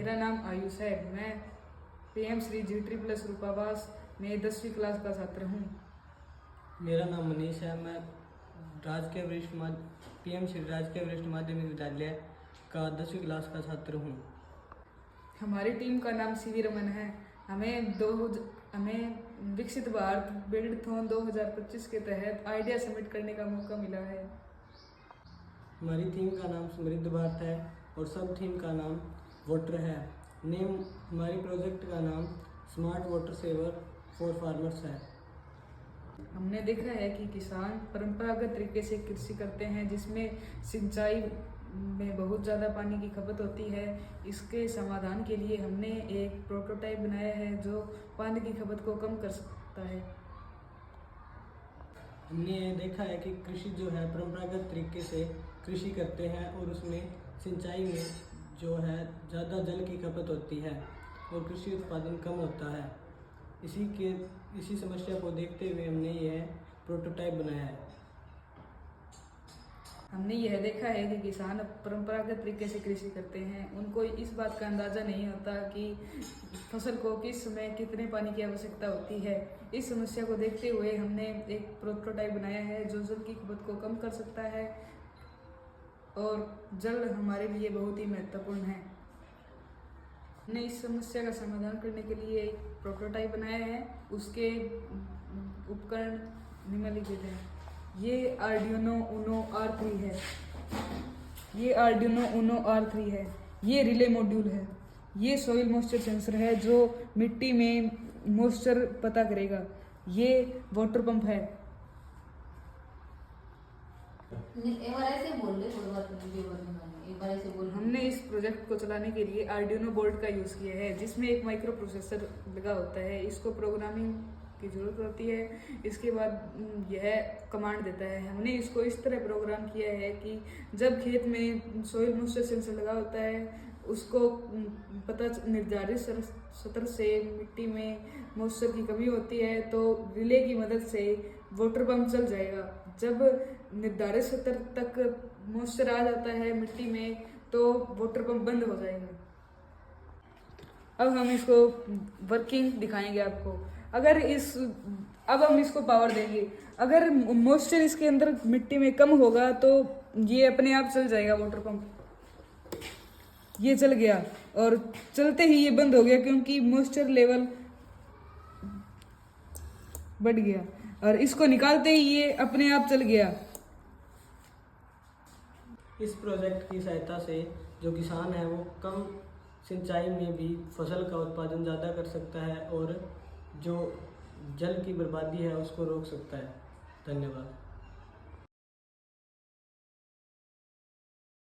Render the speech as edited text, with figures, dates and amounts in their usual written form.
मेरा नाम आयुष है। मैं पीएम श्री जी3+ रूपावास में 10वीं क्लास का छात्र हूँ। मेरा नाम मनीष है। मैं पीएम श्री राजकीय वरिष्ठ माध्यमिक विद्यालय का 10वीं क्लास का छात्र हूँ। हमारी टीम का नाम CV रमन है। हमें विकसित भारत बिल्डथॉन 2025 के तहत आइडिया सबमिट करने का मौका मिला है। हमारी थीम का नाम समृद्ध भारत है और सब थीम का नाम वाटर है। हमारी प्रोजेक्ट का नाम smart water saver for farmers है। हमने देखा है कि किसान परंपरागत तरीके से कृषि करते हैं, जिसमें सिंचाई में बहुत ज़्यादा पानी की खपत होती है। इसके समाधान के लिए हमने एक प्रोटोटाइप बनाया है जो पानी की खपत को कम कर सकता है। हमने ये देखा है कि कृषि जो है परंपरागत तरीके से कृषि करते हैं और उसमें सिंचाई में जो है ज़्यादा जल की खपत होती है और कृषि उत्पादन कम होता है। इसी समस्या को देखते हुए हमने यह प्रोटोटाइप बनाया है। हमने यह देखा है कि किसान परंपरागत तरीके से कृषि करते हैं। उनको इस बात का अंदाज़ा नहीं होता कि फसल को किस समय कितने पानी की आवश्यकता होती है। इस समस्या को देखते हुए हमने एक प्रोटोटाइप बनाया है जो जल की खपत को कम कर सकता है और जल हमारे लिए बहुत ही महत्वपूर्ण है। हमने इस समस्या का समाधान करने के लिए एक प्रोटोटाइप बनाया है। उसके उपकरण निम्नलिखित हैं। ये आर्डिनो ऊनो R3 है। ये रिले मॉड्यूल है। ये सॉइल मॉइस्चर सेंसर है जो मिट्टी में मॉइस्चर पता करेगा। ये वाटर पंप है। हमने इस प्रोजेक्ट को चलाने के लिए आर्डिनो बोर्ड का यूज़ किया है, जिसमें एक माइक्रो प्रोसेसर लगा होता है। इसको प्रोग्रामिंग की ज़रूरत होती है। इसके बाद यह कमांड देता है। हमने इसको इस तरह प्रोग्राम किया है कि जब खेत में सॉइल मॉइस्चर सेंसर लगा होता है, उसको पता निर्धारित स्तर से मिट्टी में मॉइस्चर की कमी होती है तो रिले की मदद से वाटर पंप चल जाएगा। जब निर्धारित स्तर तक मॉइस्चर आ जाता है मिट्टी में तो वाटर पंप बंद हो जाएगा। अब हम इसको वर्किंग दिखाएंगे आपको। अब हम इसको पावर देंगे। अगर मॉइस्चर इसके अंदर मिट्टी में कम होगा तो ये अपने आप चल जाएगा वाटर पंप। ये चल गया और चलते ही ये बंद हो गया क्योंकि मॉइस्चर लेवल बढ़ गया, और इसको निकालते ही ये अपने आप चल गया। इस प्रोजेक्ट की सहायता से जो किसान है वो कम सिंचाई में भी फसल का उत्पादन ज़्यादा कर सकता है और जो जल की बर्बादी है उसको रोक सकता है। धन्यवाद।